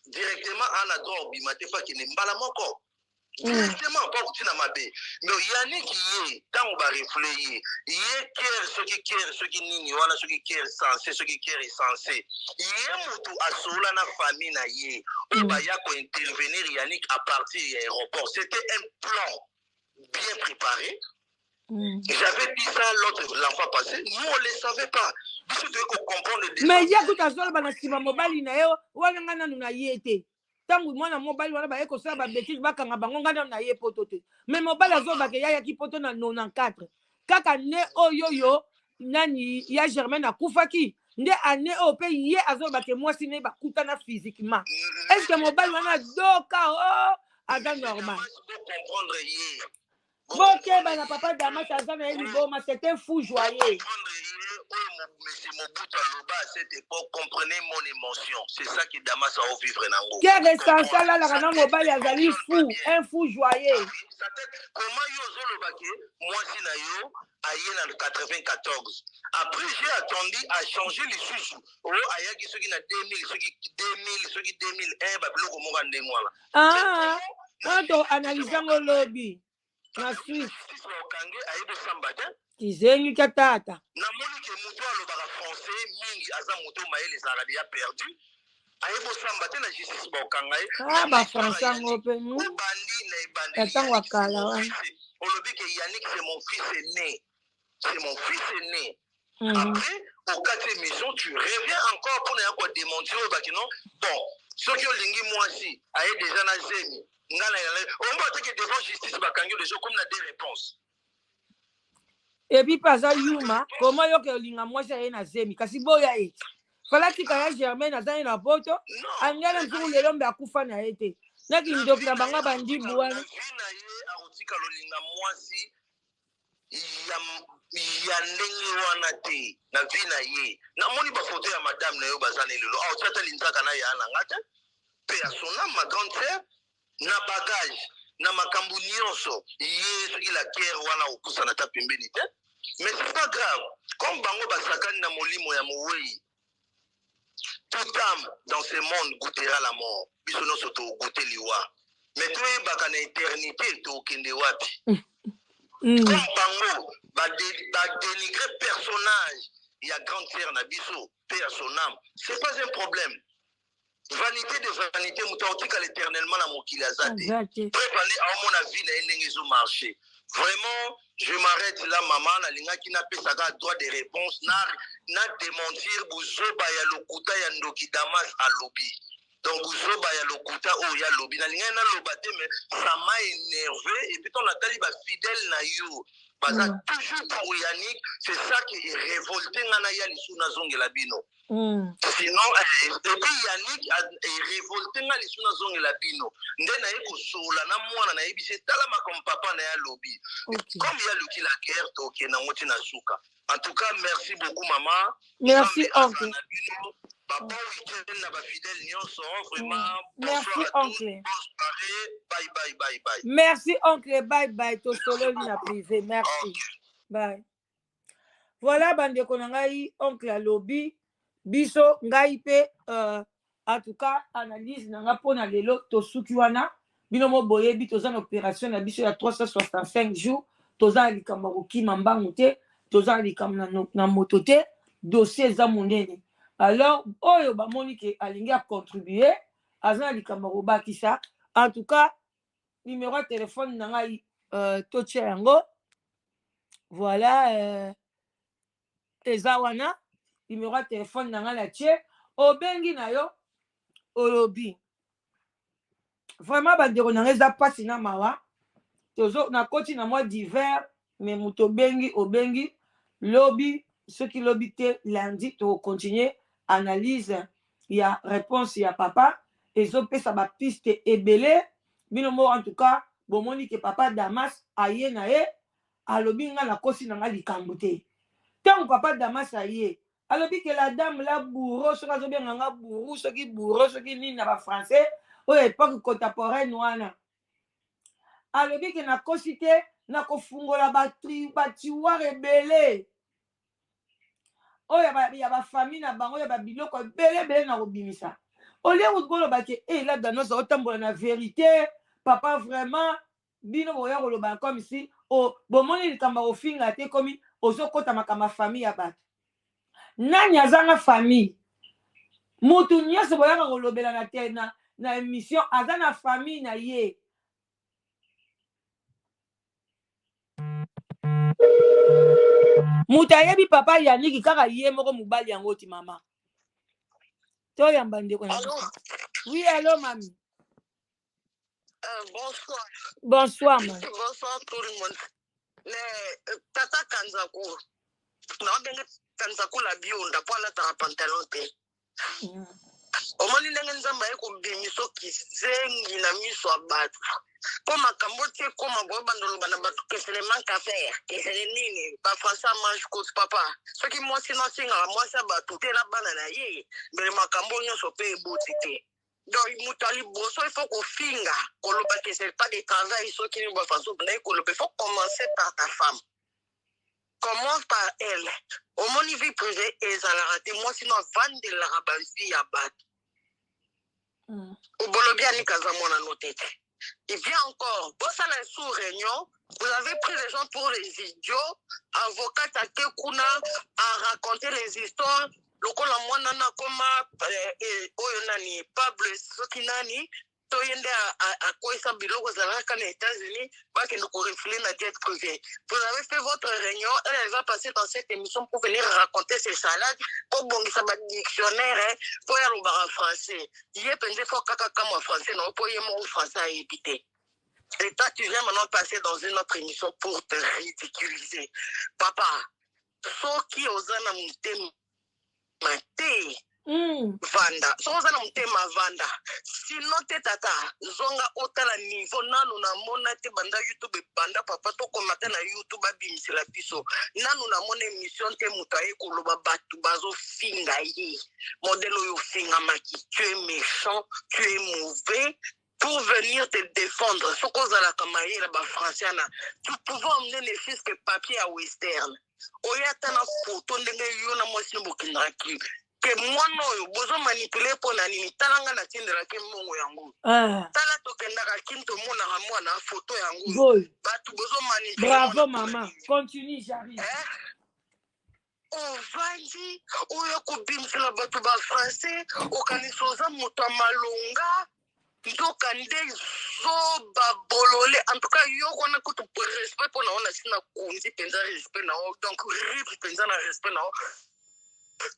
directement ana droit obima te fakende mbala moko directement pas kutina mabe mais Yannick ye ntango barefule ye kere soki nini wana soki kere sensé soki kere sensé ye motu asola na famille na ye oyo baya kointervenir Yannick à partir ya aéroport c'était un plan bien préparé. J'avais dit ça l'enfant passé, nous on ne le savait pas. Mais il y a tout à fait dans le mobile na yo wana ngana na yete. Tangu mwana mobile wana ba eko sala ba bêtise ba kanga bango ngana na ye poto te. Mais mobile azo ba ke ya ki poto na 94. Kaka ne oyoyo nani ya Germaine akufaki. Nde ane o pe ye azo ba ke mwasi ne ba kutana physiquement. Est-ce que mobile wana doka oh ada normal. Comprendre hier. Ok, ben la papa Damas Azana et Liboma, c'était fou joyeux. M. Mobutu Aloba à cette époque, comprenez mon émotion. C'est ça que Damas a vivre Nango. Quel essentiel là, la mobile Yazali fou, un fou joyeux. Comment Yozo Lobake, moi si Nayo, aïe en 94. Après, j'ai attendu à changer les sous. Oh, aïe, qui sont qui na 2000, ceux qui 2000, ceux qui 2001, Babylon, comment on dit moi là. Ah, quand on analyse le lobby, na suite. Kizengi katata. Na moni ke muto alobaka français mingi aza muto maele ezalaka ya perdu. Ayebo samba te na justice bokangai. Ah ba français ngope mu. Bandi na ibandi. Tata wakala wa. Olobi ke Yannick c'est mon fils aîné. C'est mon fils aîné. Après au quatrième mission tu reviens encore pour ne pas démontrer au bakino. Bon, ceux qui ont lingi moi aussi, aye déjà na zemi. Ngala on va te que devant justice bakangi les gens comme na des réponses. Et puis pas ça yuma, comment yo ke linga moi ça na zemi kasi boya eti. Fala tika ya Germain na zani na poto, angala nzungu lelo mbe akufa na ete. Na ki ndoki na banga bandi buwana. Vina ye arutika lo linga mwasi ya ndenge wana te na vina ye. Na moni ba photo ya madame na yo bazane lelo. Tata linzaka na ya na ngata. Persona ma grande sœur na bagage na makambu nyonso ye soki la guerre wana okusa na ta pembeni te. Mais c'est pas grave. Comme bango basakani na molimo ya mowei. Toute âme dans ce monde goûtera la mort. Bisono soto goûter liwa. Mais toi baka na éternité to kende wapi. Comme bango ba dénigrer personnage, il y a grande sœur na biso, père son âme. C'est pas un problème. Vanité de vanité mutaotika l'éternellement na mokili azate. Préparez à mon avis na endengezo marché. Vraiment, je m'arrête là, maman. La linga qui n'a pas sa droit de réponse, n'a démentir Bouzoba ya lokuta ya ndoki Damas à lobby. Donc Bouzoba ya lokuta oh ya lobby. La linga na lobate mais ça m'a énervé et puis on a tali ba fidèle na yo. Baza toujours pour Yannick, c'est ça qui est révolté ngana ya lisu na zonge la bino. Sinon, et puis Yannick est révolté ngana lisu na zonge la bino. Ndena eko sola na mwana na ebise talama comme papa na ya lobby. Comme il y a le qui la guerre, donc na ngoti na suka. En tout cas, merci beaucoup maman. Merci oncle. Papa week-end na ba fidèle nyonso vraiment. Merci oncle. Bonne soirée. Bye bye bye bye. Merci oncle, bye bye to solo na privé. Merci. Bye. Voilà bande konangai oncle alobi biso ngai pe en tout cas analyse nanga pona lelo to suki wana bino mo boyebi toza na opération na biso ya 365 jours toza likambo kokima mbangu te toza likambo na moto te dossier za monene. Alors oyo bamoni ke alingi a contribuer azana likambo kobakisa. En tout cas numéro de téléphone nanga to tia yango voilà eza wana numéro de téléphone nanga la tie obengi na yo olobi vraiment bandeko nanga eza pasi na mawa tozo na koti na mois d'hiver mais moto bengi obengi lobi soki lobi te lundi to continuer analyse ya réponse ya papa ezopesa ba piste ebele bino mo en tout cas bomoni ke papa Damas aye na ye alobi nga na kosi na nga likambo te tant papa Damas aye alobi ke la dame la bourreau soki azobenga nga bourreau soki bourreau soki nini na ba français oyo époque contemporaine wana alobi ke na kosi te na kofungola batiware ebele oyo ya bafamille na bango ya babiloko ebele na kobimisa olie koloba ke la danosa otambola na vérité papa vraiment bino boya koloba comme si bomoni likambo ofinga te komi ozokota makambo famille ya bato nani azanga famille mutu nyonso boyaka kolobela na te na émission aza na famille na ye. Mutu ayebi papa Yannick kaka ye moko mobali yango ti mama toyamba ndeko na oui allô mami. Bonsoir. Bonsoir man. Bonsoir tout le monde. Mais tata Kanzaku na benga Kanzaku la bionda pour la ta pantalon te. Omoni ndenge nzamba eko bimiso kizengi na miso abatu. Comme à Cambodia, comme à Bobandolo, que c'est le manque à faire, que c'est les nini, pas François mange cause papa. Ce qui moi, sinon, moi, ça va tout est la banane, mais ma Cambodia, ça peut être. Donc, il faut qu'on finga, qu'on ne c'est pas des travail, ceux qui ne vont pas il faut commencer par ta femme. Commence par elle. Au mon niveau privé, et ça l'a raté. Moi, sinon, vendre de la rabansi à battre. Au Bolobia, ni Kazamona noté. Et bien encore, pour ça, la sous-réunion, vous avez pris les gens pour les idiots, avocats à Kekuna, à raconter les histoires. Lokola mwana koma oyonani Pablo Sokinani toyende à koisa biloko zalaka na États-Unis ba ke ndoko refler na jet privé. Vous avez fait votre réunion, elle va passer dans cette émission pour venir raconter ses salades pour bongisa ba dictionnaire pour y aller en français. Yé pense faut kaka comme en français non pour y mon français à éviter. Et toi tu viens maintenant passer dans une autre émission pour te ridiculiser. Papa, so qui osana mutema Mate Vanda. Soza na mutema Vanda. Sinon te tata. Zonga otala niveau nanu na mona te banda YouTube banda papa to komata na YouTube abimisi la biso. Nanu na mona émission te mutaye koloba batu bazo finga ye. Modèle yo finga maki. Tu es méchant, tu es mauvais. Pour venir te défendre. Soko zala kamaye la ba français na. Tu pouvais emmener les fils que papier à Western. Oyata na photo ndenge yo na mwasi bokinaki ke mwana oyo bozo manipuler pona nini talanga na tindela ke mongo yango tala tokenda ka kinto mona ha mwana photo yango batu bozo manipuler. Bravo maman, continue, j'arrive. Ovandi oyo kubimsela batu ba français okanisoza moto malonga ndoka nde zoba bolole. En tout cas yo kona kutu respect pona ona sina kunzi penza respect na donc ribre penza na respect na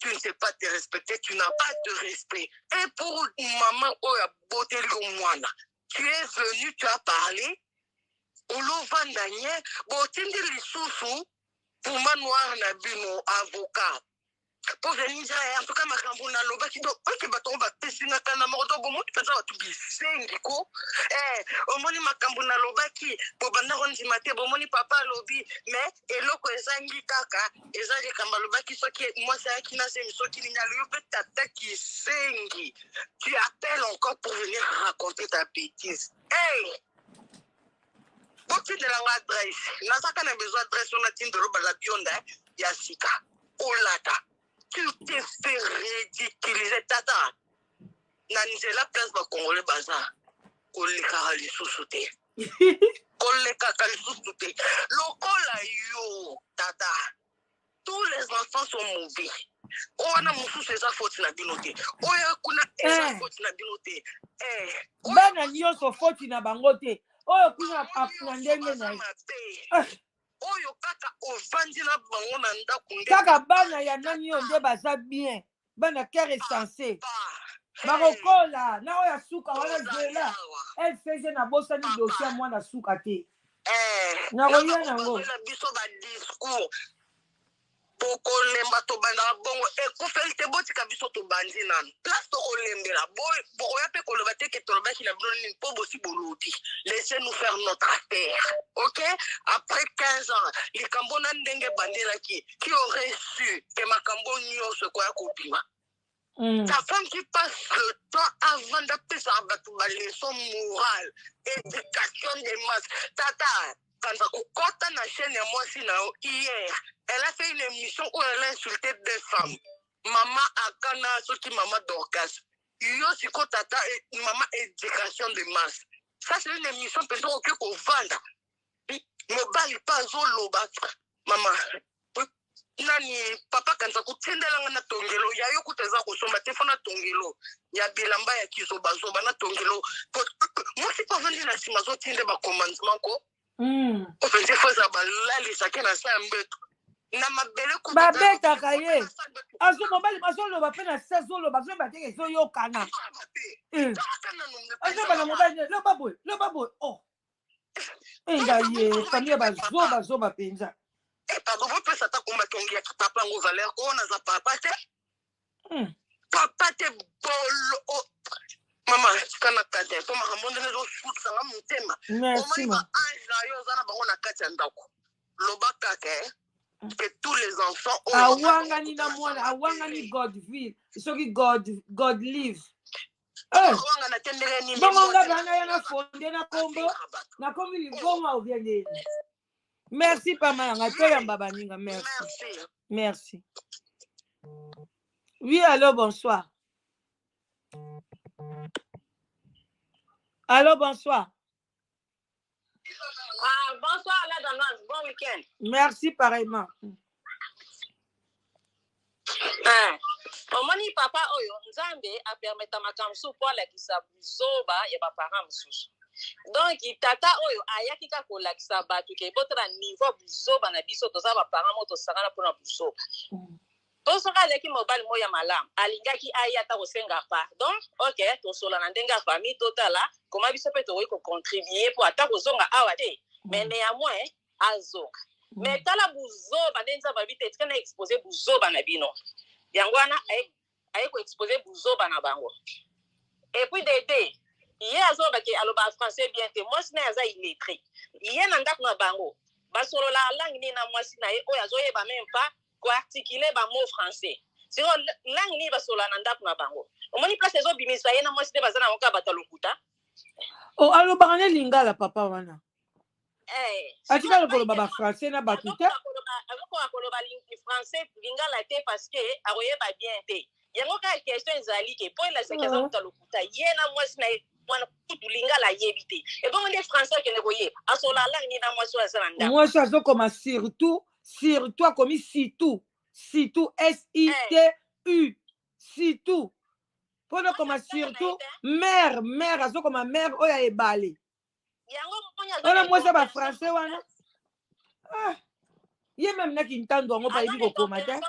tu ne sais pas te respecter, tu n'as pas de respect. Et pour maman oya botel mwana, tu es venu, tu as parlé olo vandanye botindi lisusu pour manoir na bino avocat. Pour venir dire, en tout cas, ma cambona loba qui doit, ok, baton va tester na kana mordo bon mot penza wa tubisengi ko. Omoni ma cambona loba qui pour banda ronzi mate bon moni papa lobi mais eloko ezangi kaka ezali kamba loba qui soki moi c'est qui na semi soki ni na yo peut tata qui sengi. Tu appelles encore pour venir raconter ta bêtise. Hey! Boti de la adresse. Nasaka na besoin d'adresse on a tin de roba la bionda yasika. Olata. Tu t'es fait ridiculiser, tata. Nanise la place va Congolais bazar. Koleka lisusuté. Koleka lisusuté. Lokola yo, tata. Tous les enfants sont mauvais. Oana musu c'est sa faute na binoté. Oya kuna esa faute na binoté. Bana nyonso faute na bangote. Oya kuna na ndenge na. Oyo kaka ovandi na bango na ndaku nde kaka bana ya nani yo nde baza bien bana cœur essentiel bakokola na oyo suka wana zela elle faisait na bosani dossier mwana suka te na koya nango biso ba discours pokolemba tobanda bongo ekufeli te botika biso tobandi nanu place tokolembela bokoya mpe koloba te ke tolobaki na bino nini mpo bosi boloti laissez-nous faire notre affaire. Ok, après 15 ans likambo na ndenge bandelaki qui aurait su ke makambo nyonso koya kobima. Ta femme qui passe le temps avant d'appeler ça ba leçon morale, éducation des masses. Tata quand kokota na chaîne ya mwasi na hier, elle a fait une émission où elle a insulté des femmes. Maman Akana, ce qui maman Dorcas. Yo siko tata maman éducation de masse. Ça c'est une émission peut-être que qu'on vende. Mobile pas zoloba. Maman. Nani papa kanza kutendela na tongelo ya yo kuteza kusoma tefona tongelo ya bilamba ya kizoba zoba na tongelo. Moi si pas vendre na sima zo tinde ba commandement ko. Ofense foza balali sakena sa mbeto. Na mabele ko babeta kaye azo mobali bazolo ba pena sezolo bazo ba teke zo yokana azo bana mobali le baboy oh ngaye famille bazo ba penza pardon vous peut s'attaquer au matongi ya papa ngo valeur ko na za papa te papa te bolo Maman, kana kate, to makambo ndene zo shoot sanga mutema. Merci ma. Anja yo zana bango na kati ndako. Lobaka ke que tous les enfants awangani na mwana awangani Godville. Soki God live. Bonga bana ya na fonde na kombo. Na kombi libonga obiende. Merci papa nga to yamba baninga merci. Merci. Oui, allô, bonsoir. Allô, bonsoir. Bonsoir, la Danoise. Bon week-end. Merci, pareillement. Omoni papa oyo nzambe a permettre makamsu pour la kisa buzoba ya ba parents mususu. Donc tata oyo ayaki ka ko la kisa batu ke botra niveau buzoba na biso to za ba parents moto sakana pona buzoba. To soka leki mobile moya malam alingaki ayata ko senga pardon. OK, to sola na ndenga famille totala comment biso pe to ko contribuer pour ata ko zonga awate. Mais néanmoins azonga. Mais tala buzoba ndenza ba bite tkana exposer buzoba na bino. Yangwana ay ko exposer buzoba na bango. Et puis Dédé, hier azoba ke aloba français bien te moi sina za illettré. Hier na ndako na bango. Ba solo la langue ni na moi sina e o yazoye ba même pas ko articuler ba mot français. C'est langue ni ba solo na ndako na bango. Omoni place ezo bimisa ye na moi sina bazana ngoka batalokuta. Oh aloba ngane lingala papa wana. Atika le baba français na batuta. Français lingala te parce que aroye ba bien te. Yango ka question ezali ke pour la séquence de lokuta yena moi sina mwana kutu lingala yebite. Et bon les français que ne voyez asola langue ni na moi so azanda. Moi ça zo comme surtout comme surtout S I T U surtout. Pour comme surtout mère azo comme mère oya ebale. Yango moi ça ba français wana. Ah. Ye même na kintando ngo pa ibi ko mata.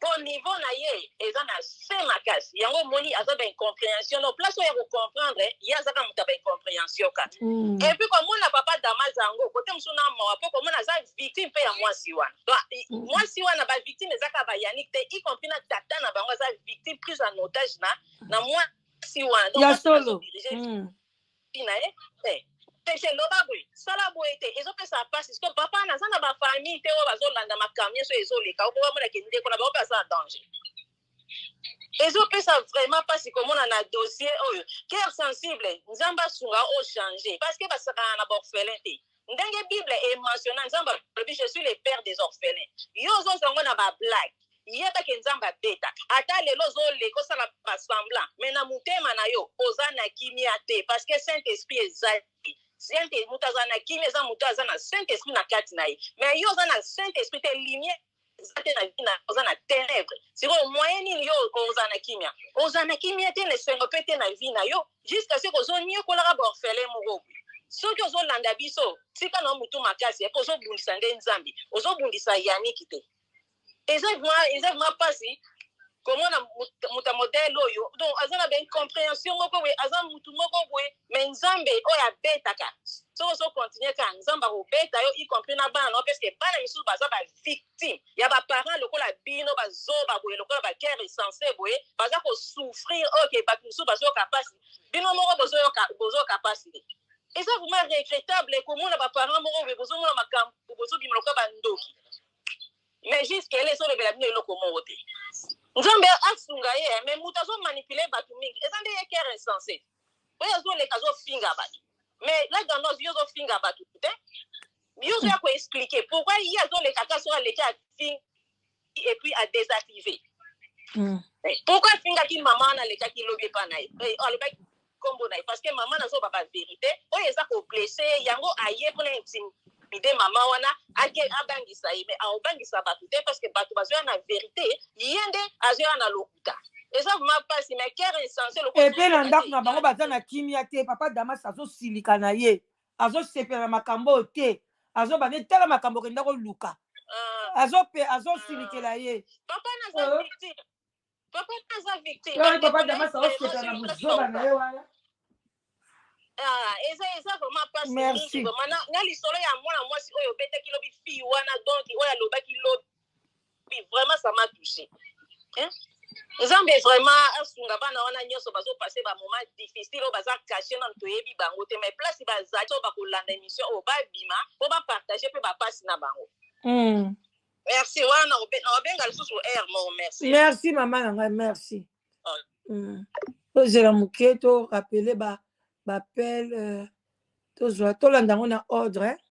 Au niveau na ye eza na sema kasi yango moni aza ba incompréhension no place ya ko comprendre ya za ka muta ba incompréhension ka. Et puis comme na papa Damazango côté musuna mawa po comme na za victime pe ya mwasi wana. Donc mwasi wana ba victime eza ka ba Yannick te y compris na tata na bango za victime prise en otage na mwasi wana. Donc ya solo. C'est l'obabui. Ça la boité. Ils ont fait ça passe. Parce que papa n'a pas ma famille. T'es au bazar là dans ma camion sur les eaux les cas. Au moment où qu'on a pas ça en danger. Ils ont fait ça vraiment parce que comme on a un dossier, cœur sensible. Nzamba sunga au changer parce que parce qu'on a orphelin. Dans la Bible est mentionné Nzamba. Je suis le père des orphelins. Yo zo zango na ba blague. Yeba ke Nzamba beta ata lelo zo le ko sala ba semblant mais na mutema na yo ozana kimia te parce que Saint-Esprit ezali Saint-Esprit mutazana kimia za mutazana Saint-Esprit na kati na ye mais yo ozana Saint-Esprit te lumière zate na vina ozana ténèbres siko moyen ni yo ozana kimia te ne sengo pete na vina yo jusqu'à ce que zo nyo ko la ba orphelin mo soki ozolanda biso tika na mutu makasi ko zo bundisa nde Nzambi ozo bundisa Yannick te. Exactement pas si comment on modèle oyo donc azana ben compréhension moko we azana mutu moko we mais Nzambe oya betaka so continuer ka Nzamba ko beta yo y compris na bana parce que bana misu baza ba victime ya ba parents lokola bino bazoba boye lokola ba cœur insensé boye baza ko souffrir OK ba misu bazo capacité bino moko bozo capacité et ça vraiment regrettable comment na ba parents moko we bozo mona makambo bozo bimelo ka bandoki. Mais jusqu'à les autres de la vie loko moté. Nzambe asunga ye mais mutazo manipuler batu mingi. Ezande ye kere insensé. Oya zo le kazo finga batu. Mais là dans nos yeux zo finga batu te. Yo zo ko expliquer pourquoi il y a zo le kaka so le ka fing et puis à désactiver. Pourquoi finga ki maman na le ka ki lobby pa na ye. On le ba combo na parce que maman na zo ba vérité. Oya za ko blesser yango aye pour l'intime. Ide mama wana ake abangisa mais abangisa batu te parce que batu bazo na vérité yende azo na lokuta eza vraiment pas si mais cœur insensé le et puis na ndako na bango baza na kimia te papa Damas azo silika na ye azo sepela makambo te azo bane tala makambo kenda ko luka azo silikela ye papa na za victime papa Damas azo sepela na buzoba na ye wana. Eza vraiment pas merci vraiment na lisolo ya mwana mwasi oyo beta kilo bi fi wana donc oya loba kilo bi vraiment ça m'a touché hein Nzambe vraiment asunga bana wana nyonso bazopase ba moment difficile baza caché na toyebi bango te mais place bazali so bakolanda émission o babima po bapartager pe bapasi na bango. Merci wana obenga lisusu air mo merci. Merci maman nanga merci. Ozela muke to rappeler ba appel to landa ngo na ordre.